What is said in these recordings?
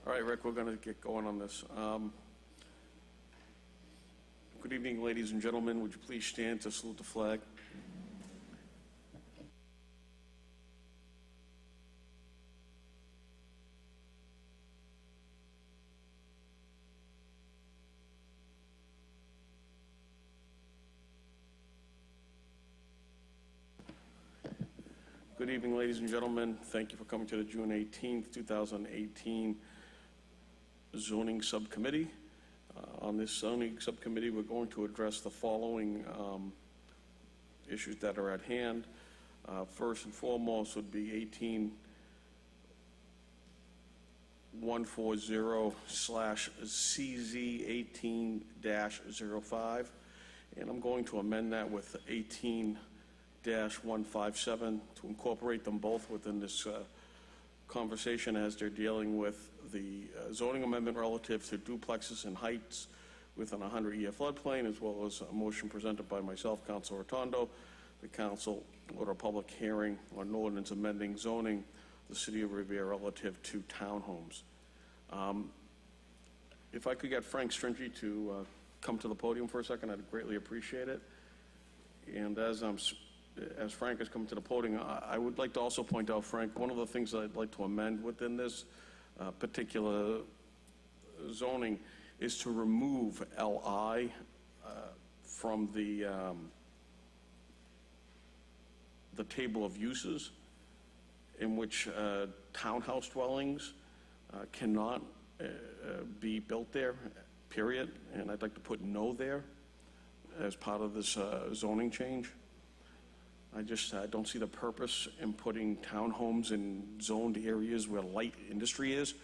All right, Rick, we're going to get going on this. Good evening, ladies and gentlemen. Would you please stand to salute the flag? Good evening, ladies and gentlemen. Thank you for coming to the June 18th, 2018 Zoning Subcommittee. On this zoning subcommittee, we're going to address the following issues that are at hand. First and foremost would be 140/CZ18-05, and I'm going to amend that with 18-157 to incorporate them both within this conversation as they're dealing with the zoning amendment relative to duplexes and heights within a 100-year floodplain, as well as a motion presented by myself, Councilor Rotondo. The council order a public hearing on an ordinance amending zoning the city of Revere relative to townhomes. If I could get Frank Stringy to come to the podium for a second, I'd greatly appreciate it. And as Frank has come to the podium, I would like to also point out, Frank, one of the things that I'd like to amend within this particular zoning is to remove LI from the table of uses, in which townhouse dwellings cannot be built there, period. And I'd like to put no there as part of this zoning change. I just don't see the purpose in putting townhomes in zoned areas where light industry is,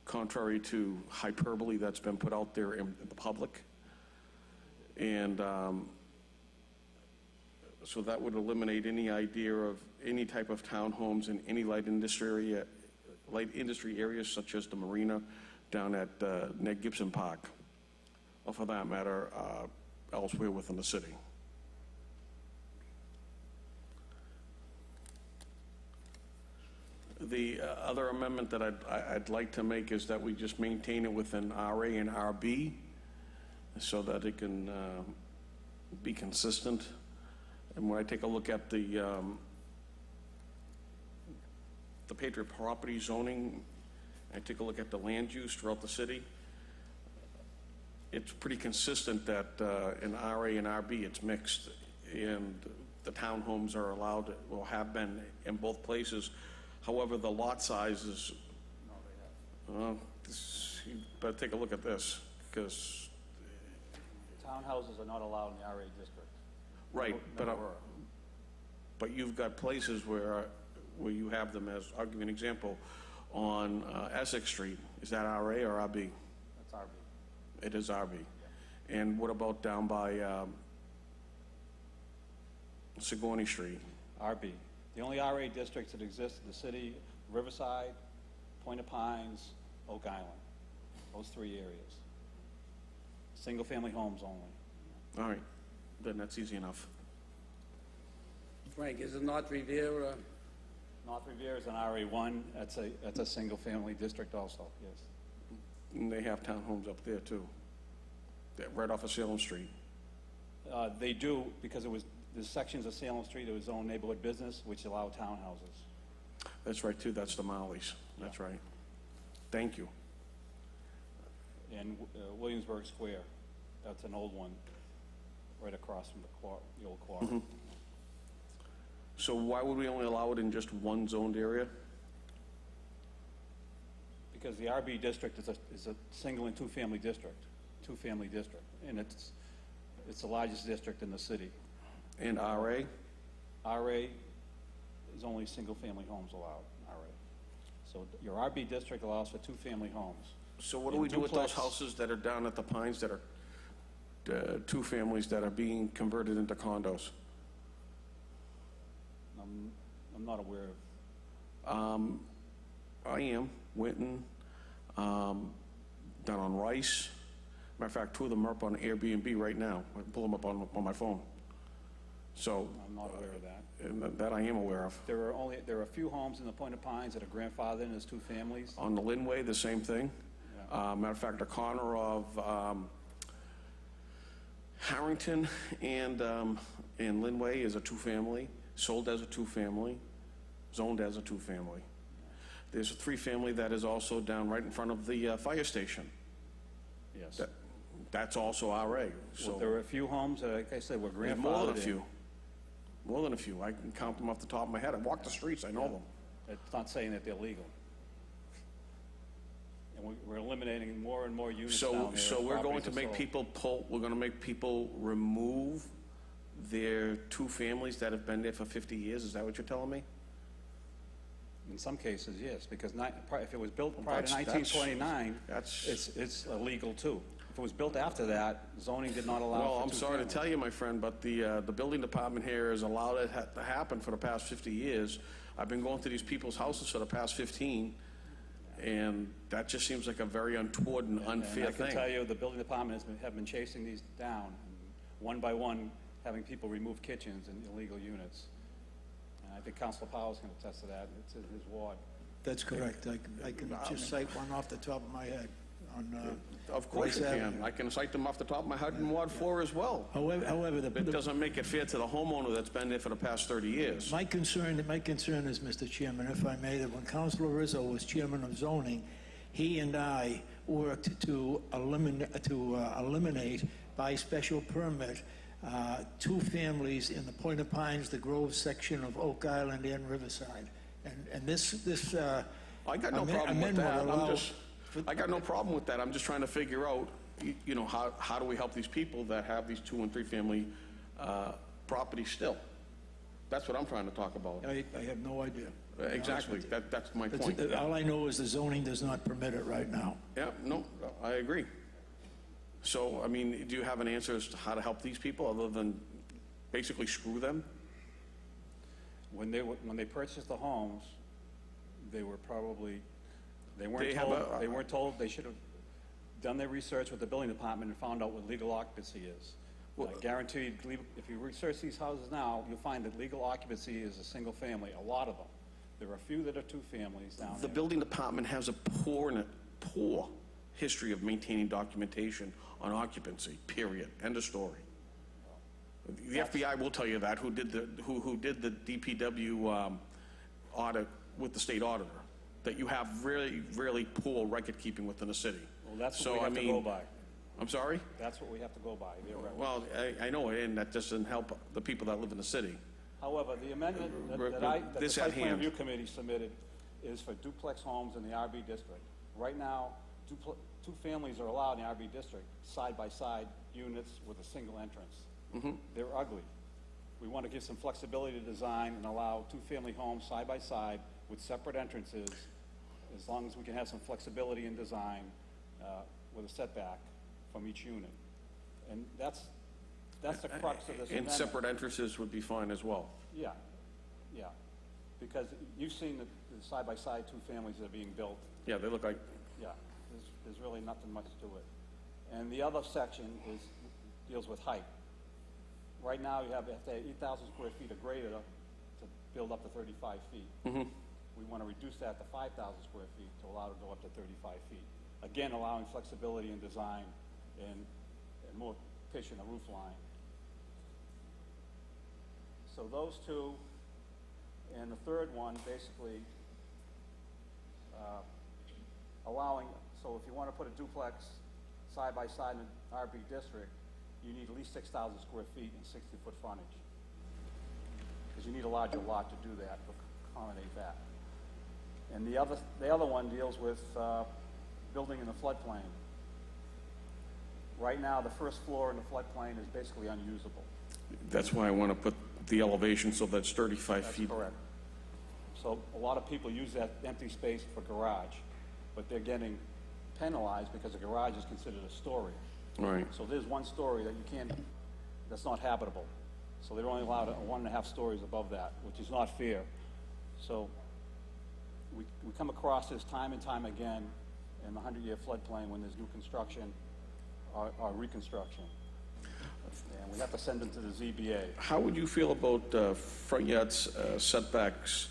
contrary to hyperbole that's been put out there in the public. And so that would eliminate any idea of any type of townhomes in any light industry areas such as the marina down at Ned Gibson Park, or for that matter, elsewhere within the city. The other amendment that I'd like to make is that we just maintain it within RA and RB so that it can be consistent. And when I take a look at the Patriot property zoning, I take a look at the land use throughout the city, it's pretty consistent that in RA and RB it's mixed, and the townhomes are allowed, or have been in both places. However, the lot sizes, you better take a look at this, because townhouses are not allowed in the RA district. Right, but you've got places where you have them, as I'll give you an example, on Essex Street. Is that RA or RB? That's RB. It is RB. Yeah. And what about down by Sigourney Street? RB. The only RA districts that exist in the city: Riverside, Point of Pines, Oak Island. Those three areas. Single family homes only. All right, then that's easy enough. Frank, is it North Revere? North Revere is an RA1. That's a single family district also, yes. And they have townhomes up there too. They're right off of Salem Street. They do, because there's sections of Salem Street that was own neighborhood business, which allow townhouses. That's right too, that's the Mollies. That's right. Thank you. And Williamsburg Square, that's an old one, right across from the old quarry. Mm-hmm. So why would we only allow it in just one zoned area? Because the RB district is a single and two-family district, and it's the largest district in the city. And RA? RA is only single-family homes allowed, RA. So your RB district allows for two-family homes. So what do we do with those houses that are down at the Pines that are two families that are being converted into condos? I'm not aware of. I am. Winton, down on Rice. Matter of fact, two of them are up on Airbnb right now. I pull them up on my phone. So, I'm not aware of that. and that I am aware of. There are a few homes in the Point of Pines that are grandfathered as two families. On the Linway, the same thing. Yeah. Matter of fact, the corner of Harrington and Linway is a two-family, sold as a two-family, zoned as a two-family. There's a three-family that is also down right in front of the fire station. Yes. That's also RA, Well, so there are a few homes that, like I said, were there's more than grandfathered a in. few. More than a few. I can count them off the top of my head. I walk the streets, I know them. It's not saying that they're legal. And we're eliminating more and more units down So, there. so we're going Properties to are make sold. people we're gonna make people remove their two families that have been there for 50 years? Is that what you're telling me? In some cases, yes, because if it was built prior to That's- 1929, that's- it's illegal too. If it was built after that, zoning did not allow Well, for I'm two sorry to families. tell you, my friend, but the building department here has allowed it to happen for the past 50 years. I've been going to these people's houses for the past 15, and that just seems like a very untoward and unfair And I can tell thing. you, the building department have been chasing these down, one by one, having people remove kitchens and illegal units. And I think Councilor Powell's going to attest to that. It's in his ward. That's correct. I can just cite one off the top of my head on, Of course you Rice can. Avenue. I can cite them off the top of my head in Ward 4 as well. However, It doesn't make it fair to the homeowner that's been there for the past 30 years. my concern is, Mr. Chairman, if I may, that when Councilor Rizzo was chairman of zoning, he and I worked to eliminate by special permit two families in the Point of Pines, the Grove section of Oak Island and Riverside. And this I got no amendment problem with that. allow- I got no problem with that. I'm just trying to figure out, you know, how do we help these people that have these 2- and 3-family properties still? That's what I'm trying to talk about. I have no idea. Exactly. That's my point. All I know is the zoning does not permit it right now. Yeah, no, I agree. So, I mean, do you have an answer as to how to help these people other than basically screw them? When they purchased the homes, they weren't They have told, a- they weren't told, they should have done their research with the building department and found out what legal occupancy is. Guaranteed, if you research these houses now, you'll find that legal occupancy is a single family, a lot of them. There are a few that are two families down The there. building department has a poor history of maintaining documentation on occupancy, period, end of story. The FBI will tell you that, who did the DPW audit with the state auditor, that you have really, really poor record keeping within the city. Well, that's So, what we I have to mean- go by. I'm sorry? That's what we have to go by. They're right. Well, I know, and that doesn't help the people that live in the city. However, the amendment that the This at Site Plan hand. Review Committee submitted is for duplex homes in the RB district. Right now, two families are allowed in the RB district, side-by-side units with a single entrance. They're ugly. We want to give some flexibility to design and allow two-family homes side-by-side with separate entrances, as long as we can have some flexibility in design with a setback from each unit. And that's the crux of this And amendment. separate entrances would be fine as well. Yeah, yeah, because you've seen the side-by-side two families that are being built. Yeah, they look like, Yeah, there's really nothing much to it. And the other section deals with height. Right now, you have to have 8,000 square feet or greater to build up to 35 feet. We want to reduce that to 5,000 square feet to allow it to go up to 35 feet. Again, allowing flexibility in design and more pitch in the roof line. So those two, and the third one, basically, allowing, so if you want to put a duplex side by side in an RB district, you need at least 6,000 square feet and 60-foot frontage. Because you need a larger lot to do that, to accommodate that. And the other one deals with building in the floodplain. Right now, the first floor in the floodplain is basically unusable. that's why I want to put the elevation so that's 35 That's feet. correct. So a lot of people use that empty space for garage, but they're getting penalized because a garage is considered a story. Right. So there's one story that you can't, that's not habitable. So they're only allowed 1.5 stories above that, which is not fair. So we come across this time and time again in the 100-year floodplain when there's new construction or reconstruction. And we have to send them to the ZBA. How would you feel about front yards setbacks,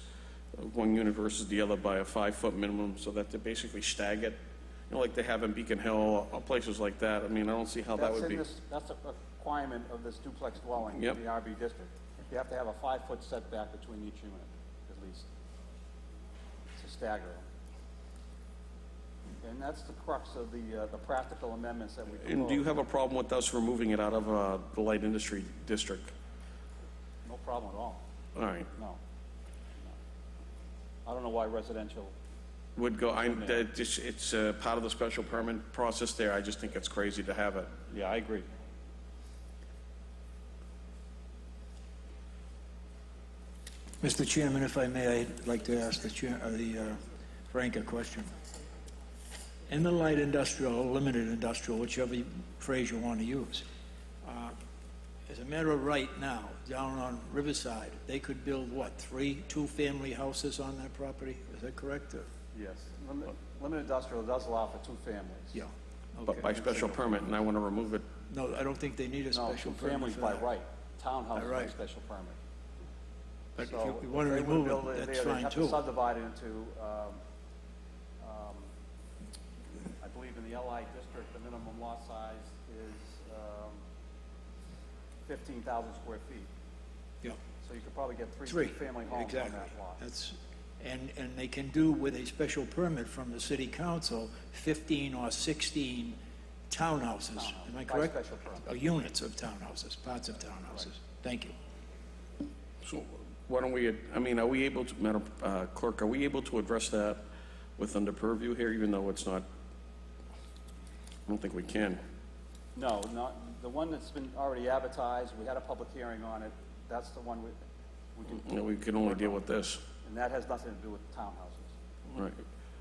one unit versus the other by a 5-foot minimum, so that they're basically staggered? You know, like they have in Beacon Hill, or places like that. I mean, I don't see how that would be. That's a requirement of this duplex dwelling Yep. in the RB district. You have to have a 5-foot setback between each unit, at least, to stagger them. And that's the crux of the practical amendments that we propose. And do you have a problem with us removing it out of the light industry district? No problem at all, All right. no. I don't know why residential, Would go, it's part of the special permit process there. I just think it's crazy to have it. yeah, I agree. Mr. Chairman, if I may, I'd like to ask Frank a question. In the light industrial, or limited industrial, whichever phrase you want to use, as a matter of right now, down on Riverside, they could build, what, 3 two-family houses on that property? Is that correct? Yes. Limited industrial does allow for 2 families. Yeah. But by Okay. special permit, and I want to remove it. No, I don't think they need a No, special 2 permit families for by that. right. Townhouses by right. special permit. But if So you want to they would remove build it, there, that's they'd fine have to too. subdivide it into, I believe in the LI district, the minimum lot size is 15,000 square feet. Yeah. So you could probably get 3 3, two-family homes on exactly. that lot. That's, and they can do with a special permit from the city council, 15 or 16 townhouses. Am I By correct? special permit. Or units of townhouses, parts of townhouses. Thank you. So why don't we, I mean, are we able to, Madam Clerk, are we able to address that with under purview here, even though it's not, I don't think we can. No, not, the one that's been already advertised, we had a public hearing on it, that's the one we can, You know, we can only deal with this. and that has nothing to do with townhouses. Right.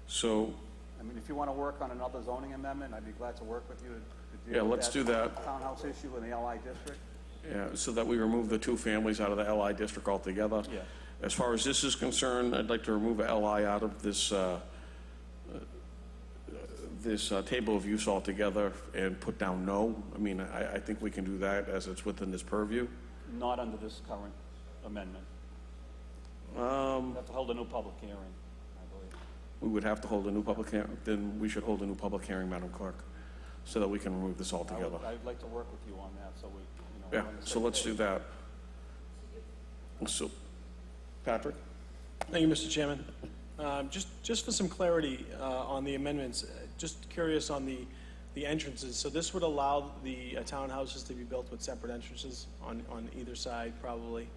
So, I mean, if you want to work on another zoning amendment, I'd be glad to work with you to Yeah, deal with let's do that. townhouse issue in the LI district. yeah, so that we remove the 2 families out of the LI district altogether. Yeah. As far as this is concerned, I'd like to remove LI out of this, table of use altogether and put down no. I mean, I think we can do that as it's within this purview. Not under this current amendment. We have to hold a new public hearing, I believe. We would have to hold a new public hearing, then we should hold a new public hearing, Madam Clerk, so that we can remove this altogether. I'd like to work with you on that, so we, Yeah, we're on the so same let's page. do that. So, Patrick? Thank you, Mr. Chairman. Just for some clarity on the amendments, just curious on the entrances. So this would allow the townhouses to be built with separate entrances on either side, probably?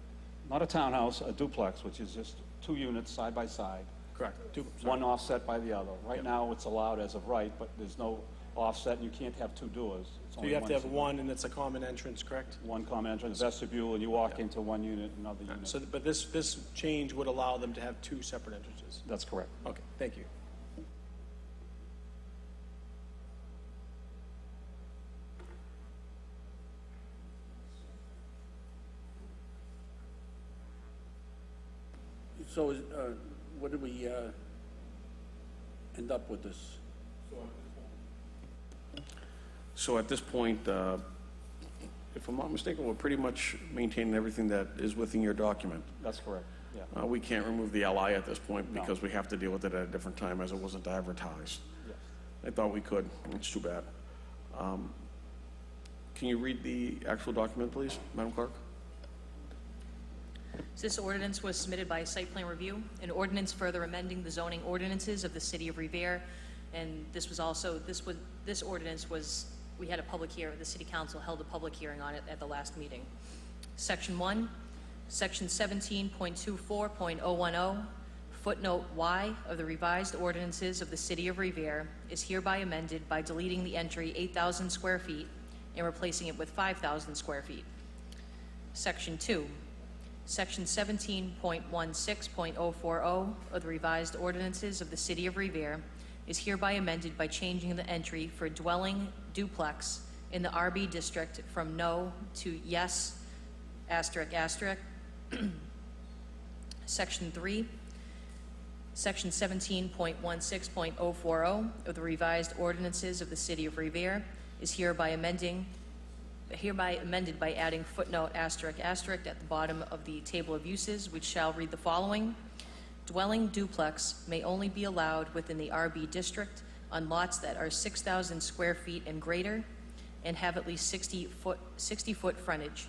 Not a townhouse, a duplex, which is just 2 units side by side, Correct. one offset by the other. Right Yep. now, it's allowed as of right, but there's no offset, and you can't have 2 doors. It's So only you have to have single- one, and it's a common entrance, correct? One common entrance, vestibule, and you walk into one unit, another unit. So, but this change would allow them to have 2 separate entrances? That's correct. Okay, thank you. So, what did we end up with this? So at this point, if I'm not mistaken, we're pretty much maintaining everything that is within your document. That's correct, yeah. We can't remove the LI at this point No. because we have to deal with it at a different time as it wasn't advertised. Yes. I thought we could, it's too bad. Can you read the actual document, please, Madam Clerk? This ordinance was submitted by Site Plan Review, an ordinance further amending the zoning ordinances of the City of Revere, and this ordinance was, we had a public hearing, the City Council held a public hearing on it at the last meeting. Section 1, Section 17.24.010, footnote Y of the revised ordinances of the City of Revere is hereby amended by deleting the entry 8,000 square feet and replacing it with 5,000 square feet. Section 2, Section 17.16.040 of the revised ordinances of the City of Revere is hereby amended by changing the entry for dwelling duplex in the RB district from no to yes, asterisk, asterisk. Section 3, Section 17.16.040 of the revised ordinances of the City of Revere is hereby amending hereby amended by adding footnote asterisk asterisk at the bottom of the table of uses, which shall read the following. Dwelling duplex may only be allowed within the RB district on lots that are 6,000 square feet and greater and have at least 60-foot frontage.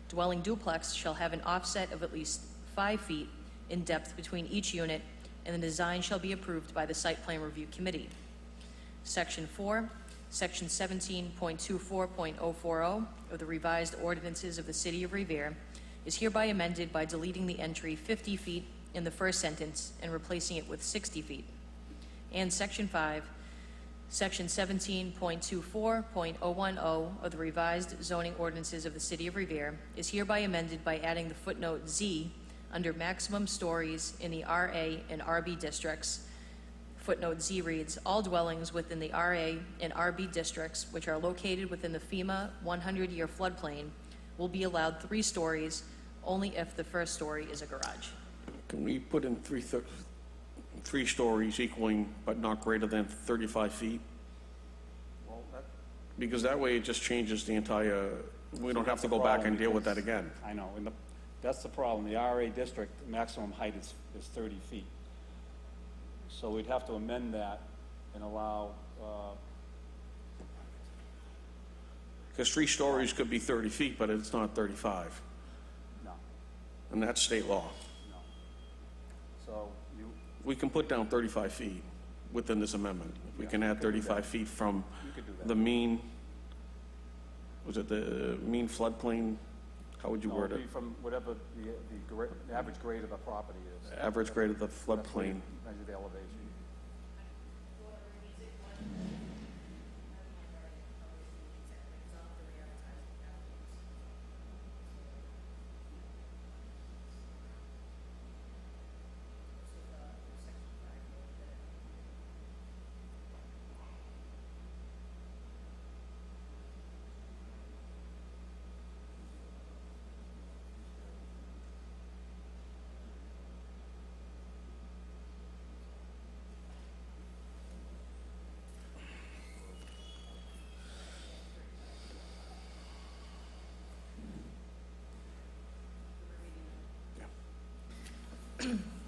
Dwelling duplex shall have an offset of at least 5 feet in depth between each unit, and the design shall be approved by the Site Plan Review Committee. Section 4, Section 17.24.040 of the revised ordinances of the City of Revere is hereby amended by deleting the entry 50 feet in the first sentence and replacing it with 60 feet. And Section 5, Section 17.24.010 of the revised zoning ordinances of the City of Revere is hereby amended by adding the footnote Z under maximum stories in the RA and RB districts. Footnote Z reads, all dwellings within the RA and RB districts, which are located within the FEMA 100-year floodplain, will be allowed 3 stories only if the first story is a garage. Can we put in 3 stories equaling but not greater than 35 feet? Well, that, Because that way it just changes the entire, we don't have to go back and deal with that again. I know, and that's the problem. The RA district, maximum height is 30 feet. So we'd have to amend that and allow, Because 3 stories could be 30 feet, but it's not 35. no, And that's state law. no. So you, We can put down 35 feet within this amendment. We can add 35 feet from you could do that. the mean, was it the mean floodplain? How would you No, word it'd it? be from whatever the average grade of the property is. Average grade of the That's where you floodplain. measure the elevation.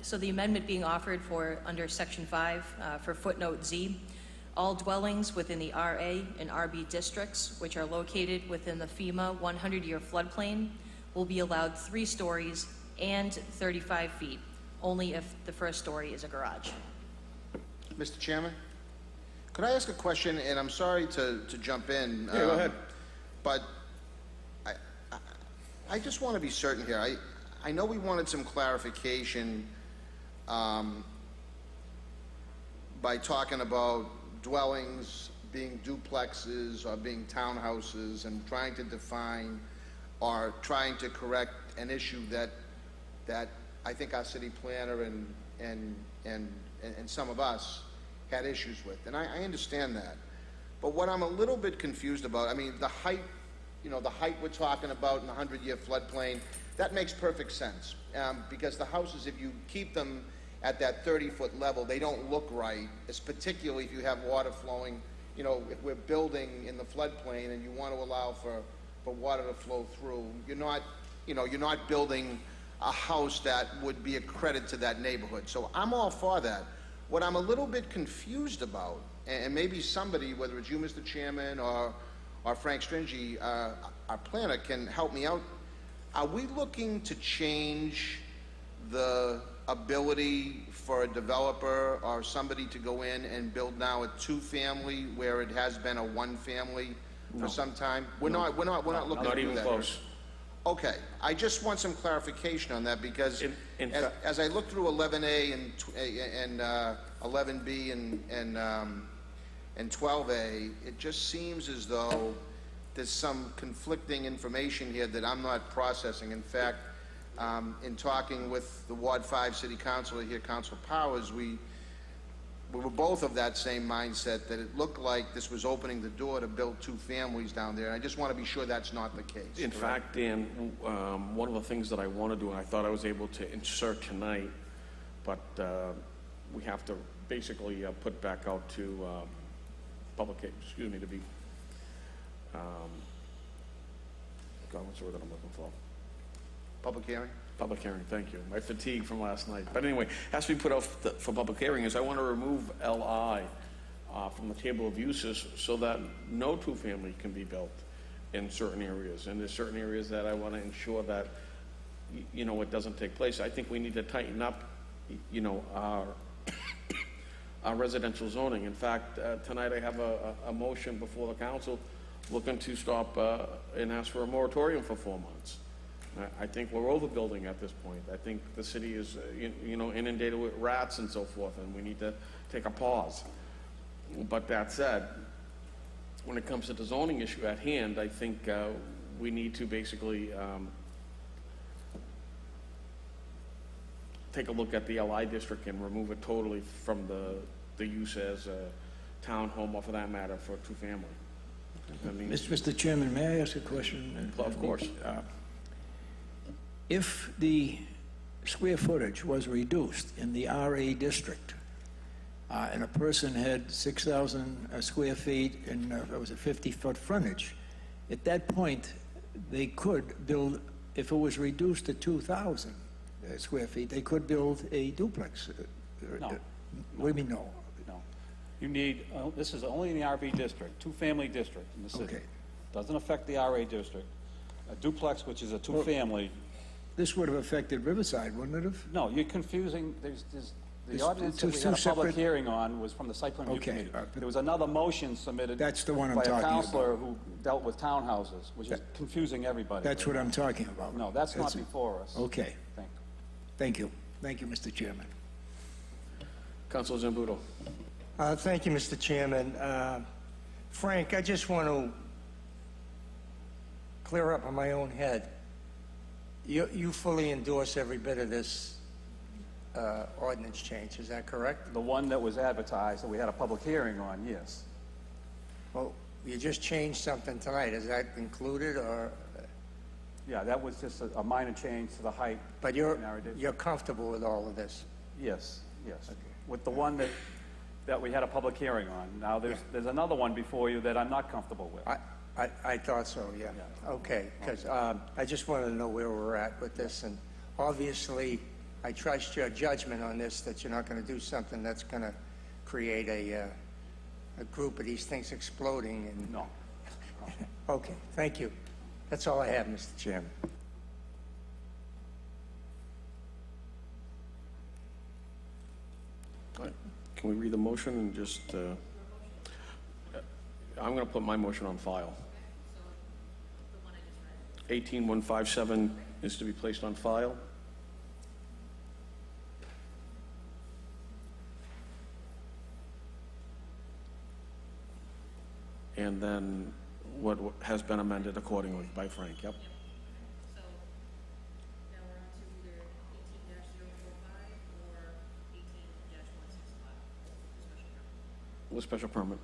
So the amendment being offered for under Section 5 for footnote Z, all dwellings within the RA and RB districts, which are located within the FEMA 100-year floodplain, will be allowed 3 stories and 35 feet, only if the first story is a garage. Mr. Chairman, could I ask a question? And I'm sorry to jump in. Yeah, go ahead. But I just want to be certain here. I know we wanted some clarification by talking about dwellings being duplexes or being townhouses and trying to define or trying to correct an issue that I think our city planner and some of us had issues with. And I understand that. But what I'm a little bit confused about, I mean, the height, the height we're talking about in the 100-year floodplain, that makes perfect sense. Because the houses, if you keep them at that 30-foot level, they don't look right, particularly if you have water flowing. If we're building in the floodplain and you want to allow for water to flow through, you're not building a house that would be a credit to that neighborhood. So I'm all for that. What I'm a little bit confused about, and maybe somebody, whether it's you, Mr. Chairman, or Frank Stringy, our planner, can help me out. Are we looking to change the ability for a developer or somebody to go in and build now a 2-family where it has been a 1-family for some time? We're not looking Not to do even that. close. Okay, I just want some clarification on that because In as, fact- as I look through 11A and 11B and 12A, it just seems as though there's some conflicting information here that I'm not processing. In fact, in talking with the Ward 5 City Councilor here, Councilor Powers, we were both of that same mindset, that it looked like this was opening the door to build 2 families down there. And I just want to be sure that's not the case. In fact, Dan, one of the things that I want to do, and I thought I was able to insert tonight, but we have to basically put back out to to be God, what's the word that I'm looking for? Public hearing? Public hearing, thank you. My fatigue from last night. But anyway, has to be put out for public hearing is I want to remove LI from the table of uses so that no two-family can be built in certain areas. And there's certain areas that I want to ensure that, you know, it doesn't take place. I think we need to tighten up, you know, our residential zoning. In fact, tonight I have a motion before the council looking to stop and ask for a moratorium for 4 months. I think we're overbuilding at this point. I think the city is, you know, inundated with rats and so forth, and we need to take a pause. But that said, when it comes to the zoning issue at hand, I think we need to basically take a look at the LI district and remove it totally from the use as a townhome, or for that matter, for two-family. I mean, Mr. Chairman, may I ask a question? Of course. If the square footage was reduced in the RA district, and a person had 6,000 square feet and it was a 50-foot frontage, at that point, they could build, if it was reduced to 2,000 square feet, they could build a duplex. No. What do you mean, no? No. You need, this is only in the RB district, two-family district in the city. Okay. Doesn't affect the RA district. A duplex, which is a two-family, This would have affected Riverside, wouldn't it have? no, you're confusing, the It's ordinance that two we had a public separate- hearing on was from the site plan review Okay, committee. but- There was another motion submitted That's the one I'm by a talking about. counselor who dealt with townhouses, which is confusing everybody. That's what I'm talking about. No, that's not before us. Okay, Thank you. thank you. Thank you, Mr. Chairman. Councilor Zambudo. Thank you, Mr. Chairman. Frank, I just want to clear up in my own head. You fully endorse every bit of this ordinance change, is that correct? The one that was advertised, that we had a public hearing on, yes. Well, you just changed something tonight. Is that included, or, Yeah, that was just a minor change to the height. but in our district. you're comfortable with all of this? Yes, yes. With the one that we had a public hearing on. Now, there's another one before you that I'm not comfortable with. I thought so, yeah. Okay, because I just wanted to know where we're at with this, and obviously, I trust your judgment on this, that you're not going to do something that's going to create a group of these things exploding, and... No. Okay, thank you. That's all I have, Mr. Chairman. Can we read the motion and just, I'm going to put my motion on file. 18157 is to be placed on file. And then what has been amended accordingly by Frank, yep. So now we're on to either 18-045 or 18-165, The special permit.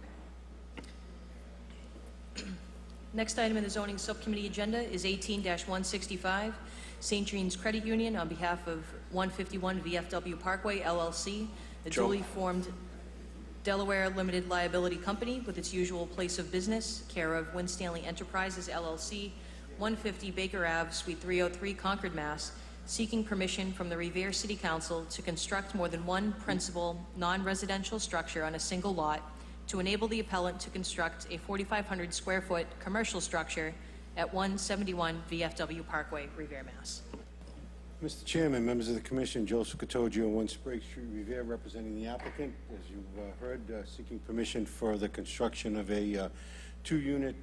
Next item in the zoning subcommittee agenda is 18-165, St. Jean's Credit Union on behalf of 151 VFW Parkway LLC, a Joe. duly formed Delaware Limited Liability Company with its usual place of business, care of Winstanley Enterprises LLC, 150 Baker Ave, Suite 303, Concord, Mass., seeking permission from the Revere City Council to construct more than one principal non-residential structure on a single lot to enable the appellant to construct a 4,500 square foot commercial structure at 171 VFW Parkway, Revere, Mass. Mr. Chairman, members of the commission, Joseph Cottogio, 1 Sprague Street, Revere, representing the applicant. As you've heard, seeking permission for the construction of a two-unit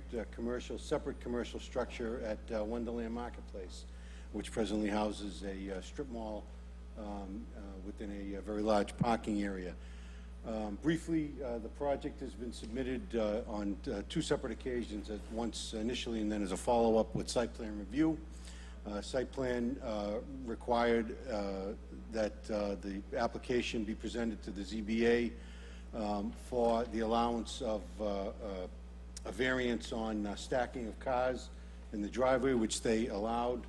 separate commercial structure at Wonderland Marketplace, which presently houses a strip mall within a very large parking area. Briefly, the project has been submitted on 2 separate occasions, once initially and then as a follow-up with site plan review. Site plan required that the application be presented to the ZBA for the allowance of a variance on stacking of cars in the driveway, which they allowed.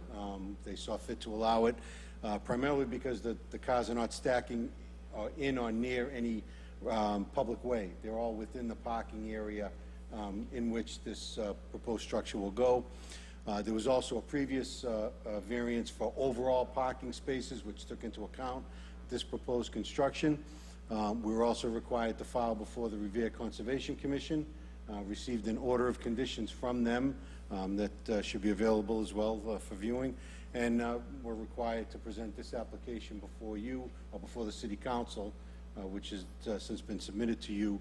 They saw fit to allow it, primarily because the cars are not stacking in or near any public way. They're all within the parking area in which this proposed structure will go. There was also a previous variance for overall parking spaces, which took into account this proposed construction. We were also required to file before the Revere Conservation Commission, received an order of conditions from them that should be available as well for viewing, and we're required to present this application before you, or before the City Council, which has since been submitted to you,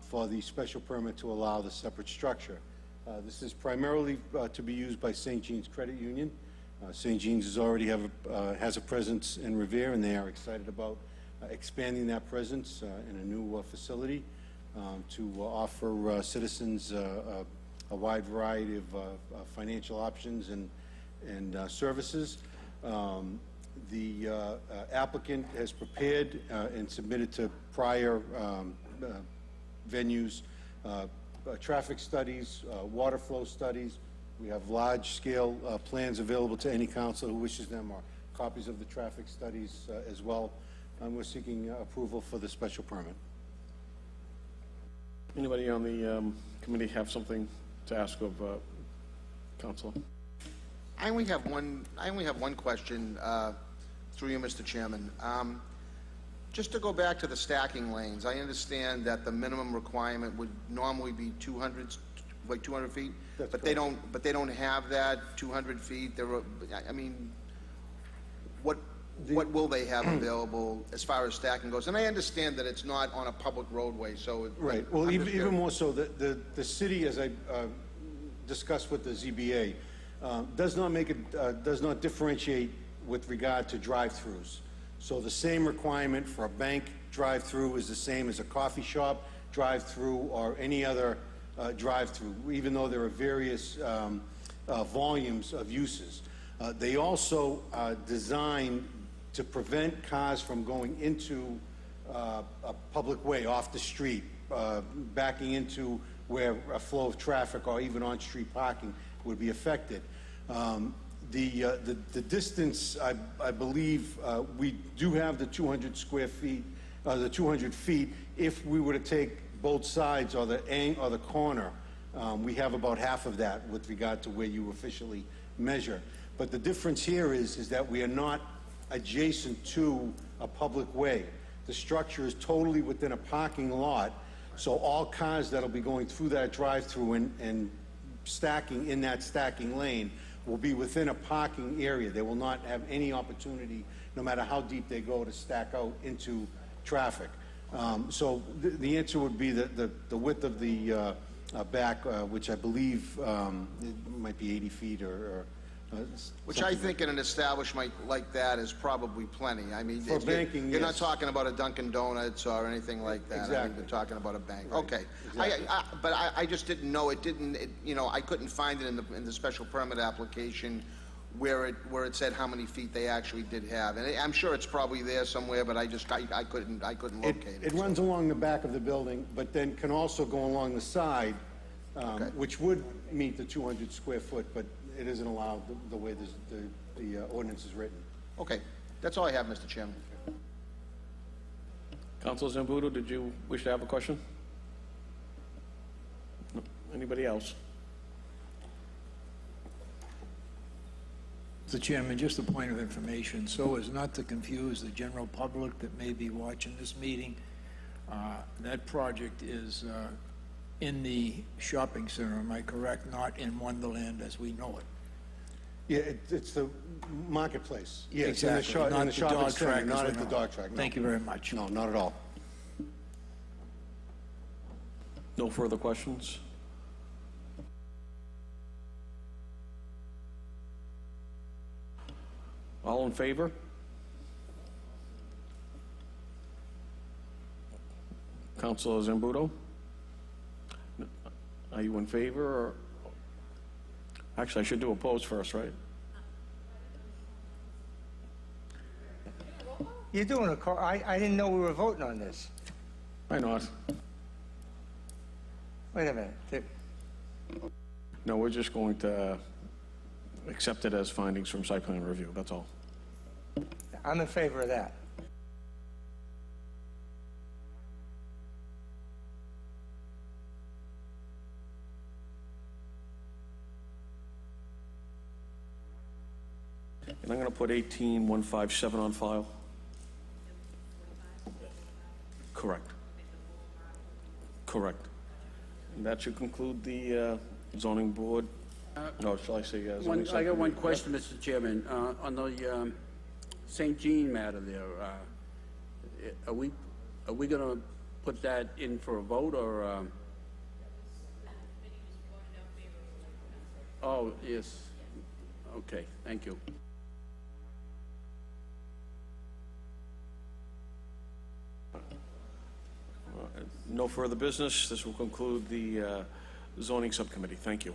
for the special permit to allow the separate structure. This is primarily to be used by St. Jean's Credit Union. St. Jean's has a presence in Revere, and they are excited about expanding that presence in a new facility to offer citizens a wide variety of financial options and services. The applicant has prepared and submitted to prior venues traffic studies, water flow studies. We have large-scale plans available to any council who wishes them, or copies of the traffic studies as well. And we're seeking approval for the special permit. Anybody on the committee have something to ask of council? I only have one question, through you, Mr. Chairman. Just to go back to the stacking lanes, I understand that the minimum requirement would normally be 200 feet, That's but they don't have that 200 feet. I mean, what will they have available as far as stacking goes? And I understand that it's not on a public roadway, so Right. Well, even more so, the city, as I discussed with the ZBA, does not differentiate with regard to drive-throughs. So the same requirement for a bank drive-through is the same as a coffee shop drive-through or any other drive-through, even though there are various volumes of uses. They also are designed to prevent cars from going into a public way, off the street, backing into where a flow of traffic or even on-street parking would be affected. The distance, I believe, we do have the 200 square feet, the 200 feet. If we were to take both sides or the corner, we have about half of that with regard to where you officially measure. But the difference here is that we are not adjacent to a public way. The structure is totally within a parking lot, so all cars that'll be going through that drive-through and stacking in that stacking lane will be within a parking area. They will not have any opportunity, no matter how deep they go, to stack out into traffic. So the answer would be that the width of the back, which I believe it might be 80 feet or Which I think in an establishment like that is probably plenty. I mean, For banking, you're not yes. talking about a Dunkin' Donuts or anything like that. I mean, Exactly. you're talking about a bank. Right. Okay. Exactly. But I just didn't know, I couldn't find it in the special permit application where it said how many feet they actually did have. And I'm sure it's probably there somewhere, but I couldn't locate it. It runs along the back of the building, but then can also go along the side, Okay. which would meet the 200 square foot, but it isn't allowed the way the ordinance is written. Okay. That's all I have, Mr. Chairman. Councilor Zambudo, did you wish to have a question? No. Anybody else? Mr. Chairman, just a point of information, so as not to confuse the general public that may be watching this meeting, that project is in the shopping center, am I correct? Not in Wonderland as we know it. Yeah, it's the marketplace. Yes, in the Exactly, in not the the shopping dog center, track as not we at the know. dog track, no. Thank you very much. No, not at all. No further questions? All in favor? Councilor Zambudo? Are you in favor, or? Actually, I should do oppose first, right? You're doing a call, I didn't know we were voting on this. Why not? Wait a minute. No, we're just going to accept it as findings from site plan review, that's all. I'm in favor of that. And I'm going to put 18157 on file. Correct. Correct. And that should conclude the zoning board. No, shall I say zoning I got one subcommittee? question, Mr. Chairman. On the St. Jean matter there, are we going to put that in for a vote, or? Oh, yes. Okay, thank you. No further business. This will conclude the zoning subcommittee. Thank you.